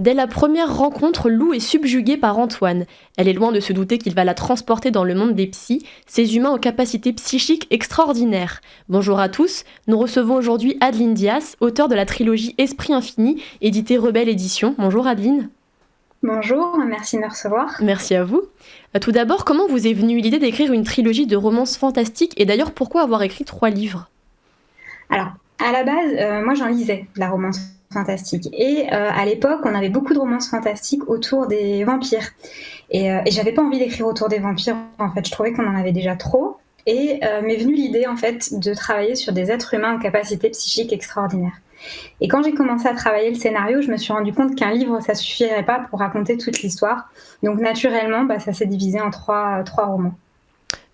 Dès la première rencontre, Lou est subjuguée par Antoine. Elle est loin de se douter qu'il va la transporter dans le monde des psys, ces humains aux capacités psychiques extraordinaires. Bonjour à tous, nous recevons aujourd'hui Adeline Dias, auteure de la trilogie Esprit Infini, éditée Rebelle Édition. Bonjour Adeline. Bonjour, merci de me recevoir. Merci à vous. Tout d'abord, comment vous est venue l'idée d'écrire une trilogie de romances fantastiques et d'ailleurs pourquoi avoir écrit 3 livres ? Alors, à la base, moi j'en lisais de la romance fantastique et à l'époque on avait beaucoup de romances fantastiques autour des vampires et j'avais pas envie d'écrire autour des vampires en fait, je trouvais qu'on en avait déjà trop et m'est venue l'idée en fait de travailler sur des êtres humains aux capacités psychiques extraordinaires. Et quand j'ai commencé à travailler le scénario, je me suis rendu compte qu'un livre ça suffirait pas pour raconter toute l'histoire, donc naturellement ça s'est divisé en trois romans.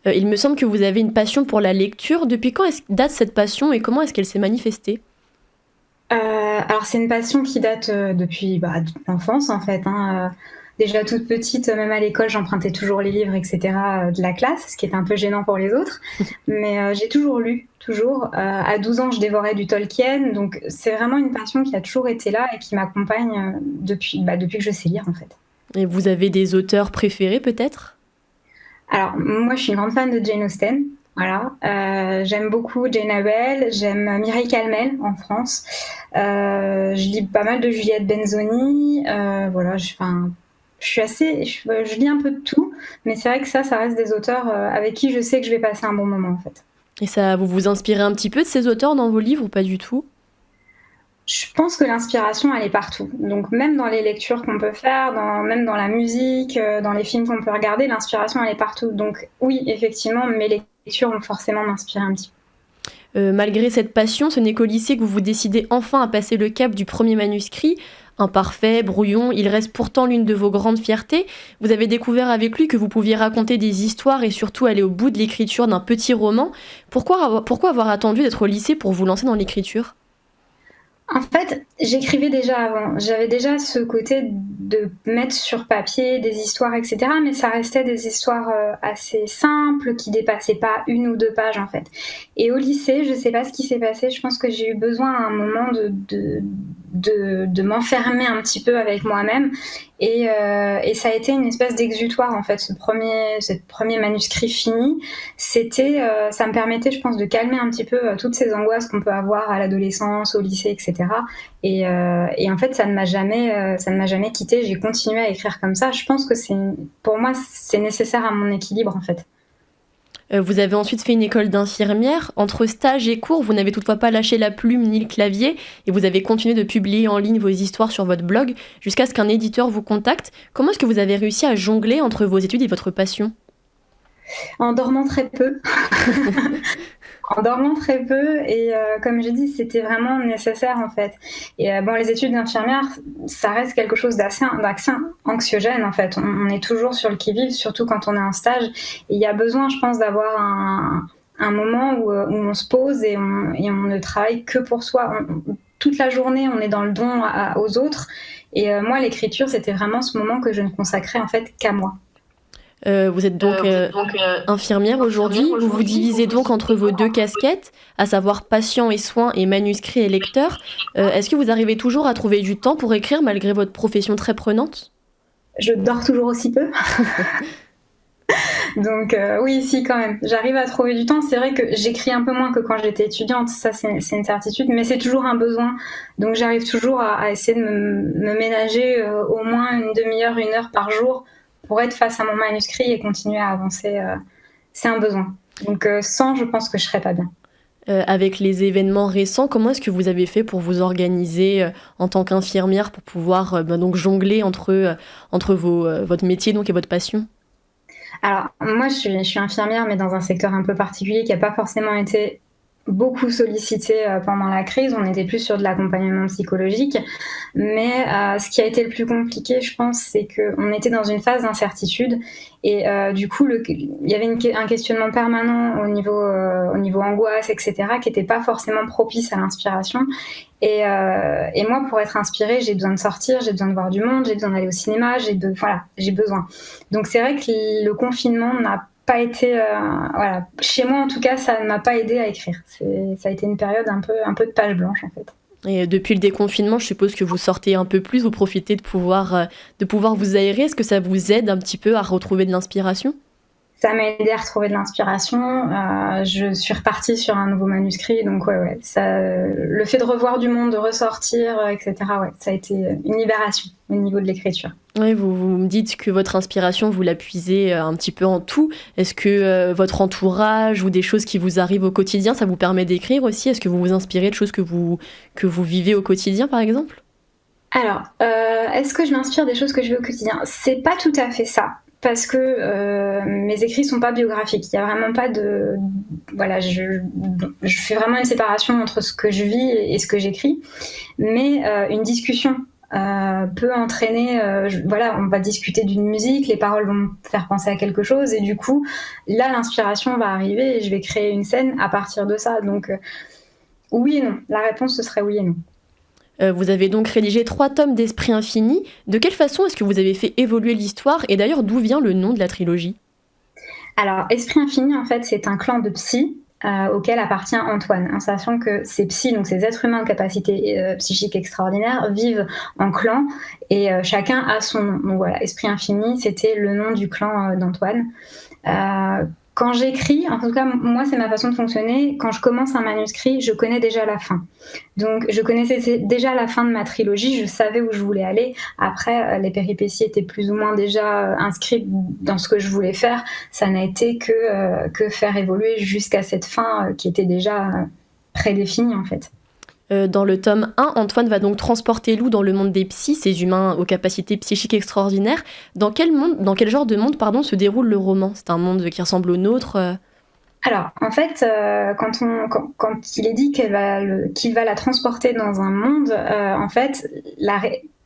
Il me semble que vous avez une passion pour la lecture. Depuis quand date cette passion et comment est-ce qu'elle s'est manifestée ? Alors c'est une passion qui date depuis l'enfance en fait. Déjà toute petite, même à l'école, j'empruntais toujours les livres, etc. De la classe, ce qui était un peu gênant pour les autres. Mais j'ai toujours lu, toujours. À 12 ans, je dévorais du Tolkien. Donc c'est vraiment une passion qui a toujours été là et qui m'accompagne depuis que je sais lire en fait. Et vous avez des auteurs préférés peut-être ? Alors moi, je suis une grande fan de Jane Austen. Voilà, j'aime beaucoup Jane Austen, j'aime Mireille Calmel en France. Je lis pas mal de Juliette Benzoni. Voilà, je lis un peu de tout, mais c'est vrai que ça reste des auteurs avec qui je sais que je vais passer un bon moment en fait. Et ça, vous vous inspirez un petit peu de ces auteurs dans vos livres ou pas du tout ? Je pense que l'inspiration, elle est partout. Donc même dans les lectures qu'on peut faire, même dans la musique, dans les films qu'on peut regarder, l'inspiration, elle est partout. Donc oui, effectivement, mes lectures vont forcément m'inspirer un petit peu. Malgré cette passion, ce n'est qu'au lycée que vous vous décidez enfin à passer le cap du premier manuscrit. Imparfait, brouillon, il reste pourtant l'une de vos grandes fiertés. Vous avez découvert avec lui que vous pouviez raconter des histoires et surtout aller au bout de l'écriture d'un petit roman. Pourquoi avoir attendu d'être au lycée pour vous lancer dans l'écriture ? En fait, j'écrivais déjà avant. J'avais déjà ce côté de mettre sur papier des histoires, etc. Mais ça restait des histoires assez simples, qui dépassaient pas 1 ou 2 pages, en fait. Et au lycée, je sais pas ce qui s'est passé. Je pense que j'ai eu besoin à un moment de m'enfermer un petit peu avec moi-même. Et ça a été une espèce d'exutoire, en fait, ce premier manuscrit fini. Ça me permettait, je pense, de calmer un petit peu toutes ces angoisses qu'on peut avoir à l'adolescence, au lycée, etc. Et en fait, ça ne m'a jamais quittée. J'ai continué à écrire comme ça. Je pense que pour moi, c'est nécessaire à mon équilibre, en fait. Vous avez ensuite fait une école d'infirmière. Entre stage et cours, vous n'avez toutefois pas lâché la plume ni le clavier et vous avez continué de publier en ligne vos histoires sur votre blog jusqu'à ce qu'un éditeur vous contacte. Comment est-ce que vous avez réussi à jongler entre vos études et votre passion ? En dormant très peu. En dormant très peu et comme j'ai dit, c'était vraiment nécessaire en fait. Et les études d'infirmière, ça reste quelque chose d'assez anxiogène en fait. On est toujours sur le qui-vive, surtout quand on est en stage. Et il y a besoin, je pense, d'avoir un moment où on se pose et on ne travaille que pour soi. Toute la journée, on est dans le don aux autres. Et moi, l'écriture, c'était vraiment ce moment que je ne consacrais en fait qu'à moi. Vous êtes donc infirmière aujourd'hui. Vous vous divisez donc entre vos 2 casquettes, à savoir patient et soins et manuscrit et lecteur. Est-ce que vous arrivez toujours à trouver du temps pour écrire malgré votre profession très prenante ? Je dors toujours aussi peu. Donc oui, si quand même. J'arrive à trouver du temps. C'est vrai que j'écris un peu moins que quand j'étais étudiante. Ça, c'est une certitude. Mais c'est toujours un besoin. Donc j'arrive toujours à essayer de me ménager au moins une demi-heure, 1 heure par jour pour être face à mon manuscrit et continuer à avancer. C'est un besoin. Donc sans, je pense que je serais pas bien. Avec les événements récents, comment est-ce que vous avez fait pour vous organiser en tant qu'infirmière pour pouvoir donc jongler entre votre métier donc, et votre passion ? Alors, moi, je suis infirmière, mais dans un secteur un peu particulier qui n'a pas forcément été beaucoup sollicité pendant la crise. On était plus sur de l'accompagnement psychologique. Mais ce qui a été le plus compliqué, je pense, c'est qu'on était dans une phase d'incertitude. Et du coup, il y avait un questionnement permanent au niveau angoisse, etc., qui n'était pas forcément propice à l'inspiration. Et moi, pour être inspirée, j'ai besoin de sortir, j'ai besoin de voir du monde, j'ai besoin d'aller au cinéma, j'ai besoin. Donc c'est vrai que le confinement n'a pas été... Chez moi, en tout cas, ça ne m'a pas aidé à écrire. Ça a été une période un peu de page blanche, en fait. Et depuis le déconfinement, je suppose que vous sortez un peu plus, vous profitez de pouvoir vous aérer. Est-ce que ça vous aide un petit peu à retrouver de l'inspiration? Ça m'a aidé à retrouver de l'inspiration. Je suis repartie sur un nouveau manuscrit, donc ouais, ça, le fait de revoir du monde, de ressortir, etc., ouais, ça a été une libération au niveau de l'écriture. Oui, vous me dites que votre inspiration, vous la puisez un petit peu en tout. Est-ce que votre entourage ou des choses qui vous arrivent au quotidien, ça vous permet d'écrire aussi? Est-ce que vous vous inspirez de choses que vous vivez au quotidien, par exemple? Alors, est-ce que je m'inspire des choses que je vis au quotidien? C'est pas tout à fait ça, parce que mes écrits sont pas biographiques. Il y a vraiment pas de... Voilà, je fais vraiment une séparation entre ce que je vis et ce que j'écris. Mais une discussion peut entraîner... voilà, on va discuter d'une musique, les paroles vont me faire penser à quelque chose, et du coup, là, l'inspiration va arriver et je vais créer une scène à partir de ça. Donc, oui et non. La réponse, ce serait oui et non. Vous avez donc rédigé 3 tomes d'Esprit infini. De quelle façon est-ce que vous avez fait évoluer l'histoire? Et d'ailleurs, d'où vient le nom de la trilogie? Alors, Esprit infini, en fait, c'est un clan de psy auquel appartient Antoine, en sachant que ces psys, donc ces êtres humains de capacité psychique extraordinaire, vivent en clan et chacun a son nom. Donc voilà, Esprit infini, c'était le nom du clan d'Antoine. Quand j'écris, en tout cas, moi, c'est ma façon de fonctionner. Quand je commence un manuscrit, je connais déjà la fin. Donc, je connaissais déjà la fin de ma trilogie, je savais où je voulais aller. Après, les péripéties étaient plus ou moins déjà inscrites dans ce que je voulais faire. Ça n'a été que faire évoluer jusqu'à cette fin qui était déjà prédéfinie, en fait. Dans le tome 1, Antoine va donc transporter Lou dans le monde des psys, ces humains aux capacités psychiques extraordinaires. Dans quel genre de monde, pardon, se déroule le roman? C'est un monde qui ressemble au nôtre? Alors, en fait, quand il est dit qu'il va la transporter dans un monde, en fait,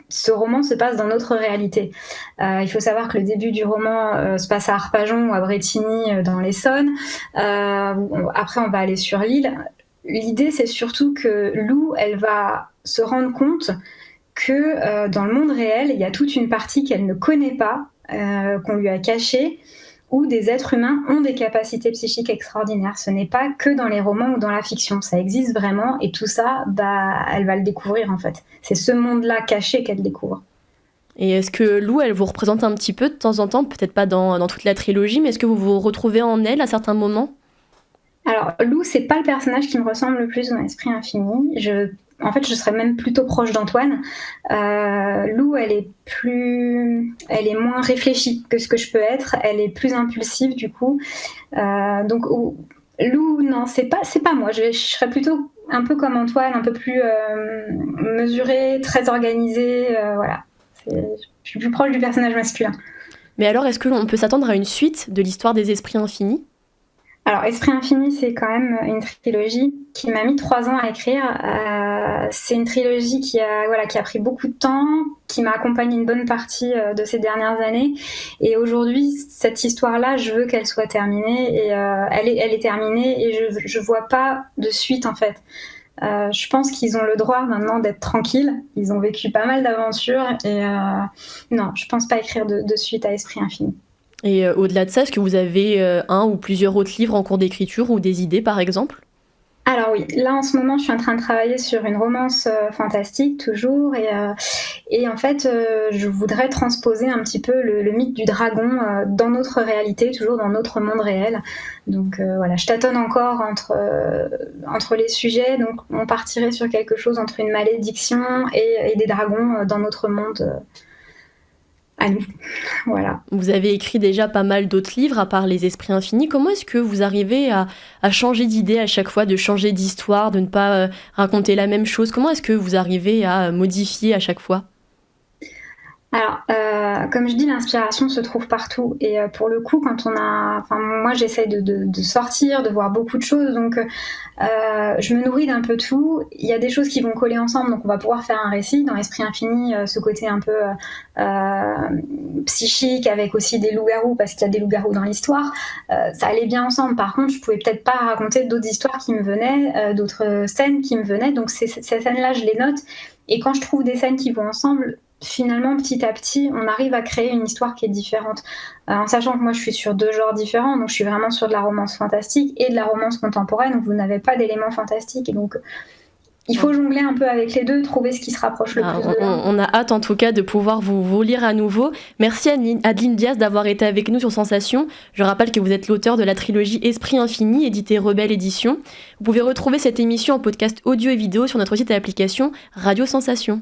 ce roman se passe dans notre réalité. Il faut savoir que le début du roman se passe à Arpajon ou à Brétigny, dans l'Essonne. Après, on va aller sur l'île. L'idée, c'est surtout que Lou, elle va se rendre compte que dans le monde réel, il y a toute une partie qu'elle ne connaît pas, qu'on lui a cachée, où des êtres humains ont des capacités psychiques extraordinaires. Ce n'est pas que dans les romans ou dans la fiction, ça existe vraiment, et tout ça, elle va le découvrir en fait. C'est ce monde-là caché qu'elle découvre. Et est-ce que Lou, elle vous représente un petit peu de temps en temps, peut-être pas dans toute la trilogie, mais est-ce que vous vous retrouvez en elle à certains moments? Alors, Lou, c'est pas le personnage qui me ressemble le plus dans Esprit infini. En fait, je serais même plutôt proche d'Antoine. Lou, elle est moins réfléchie que ce que je peux être. Elle est plus impulsive, du coup. Donc, Lou, non, c'est pas moi. Je serais plutôt un peu comme Antoine, un peu plus mesurée, très organisée. Voilà. Je suis plus proche du personnage masculin. Mais alors, est-ce qu'on peut s'attendre à une suite de l'histoire des esprits infinis? Alors, Esprit infini, c'est quand même une trilogie qui m'a mis 3 ans à écrire. C'est une trilogie qui a pris beaucoup de temps, qui m'a accompagnée une bonne partie de ces dernières années. Et aujourd'hui, cette histoire-là, je veux qu'elle soit terminée. Et elle est terminée et je vois pas de suite, en fait. Je pense qu'ils ont le droit maintenant d'être tranquilles. Ils ont vécu pas mal d'aventures. Et non, je pense pas écrire de suite à Esprit infini. Et au-delà de ça, est-ce que vous avez un ou plusieurs autres livres en cours d'écriture ou des idées, par exemple? Alors oui, là en ce moment, je suis en train de travailler sur une romance fantastique, toujours, et en fait, je voudrais transposer un petit peu le mythe du dragon dans notre réalité, toujours dans notre monde réel. Donc voilà, je tâtonne encore entre les sujets, donc on partirait sur quelque chose entre une malédiction et des dragons dans notre monde à nous. Voilà. Vous avez écrit déjà pas mal d'autres livres, à part Les Esprits Infinis. Comment est-ce que vous arrivez à changer d'idée à chaque fois, de changer d'histoire, de ne pas raconter la même chose? Comment est-ce que vous arrivez à modifier à chaque fois? Alors, comme je dis, l'inspiration se trouve partout. Et pour le coup, moi, j'essaye de sortir, de voir beaucoup de choses. Donc, je me nourris d'un peu tout. Il y a des choses qui vont coller ensemble, donc on va pouvoir faire un récit. Dans Esprit infini, ce côté un peu psychique, avec aussi des loups-garous, parce qu'il y a des loups-garous dans l'histoire, ça allait bien ensemble. Par contre, je pouvais peut-être pas raconter d'autres histoires qui me venaient, d'autres scènes qui me venaient. Donc, ces scènes-là, je les note. Et quand je trouve des scènes qui vont ensemble, finalement, petit à petit, on arrive à créer une histoire qui est différente. En sachant que moi, je suis sur 2 genres différents, donc je suis vraiment sur de la romance fantastique et de la romance contemporaine, où vous n'avez pas d'éléments fantastiques. Et donc, il faut jongler un peu avec les deux, trouver ce qui se rapproche le plus de l'un. On a hâte en tout cas de pouvoir vous lire à nouveau. Merci Adeline Diaz d'avoir été avec nous sur Sensation. Je rappelle que vous êtes l'auteur de la trilogie Esprit Infini, édité Rebelle Édition. Vous pouvez retrouver cette émission en podcast audio et vidéo sur notre site et application Radio Sensation.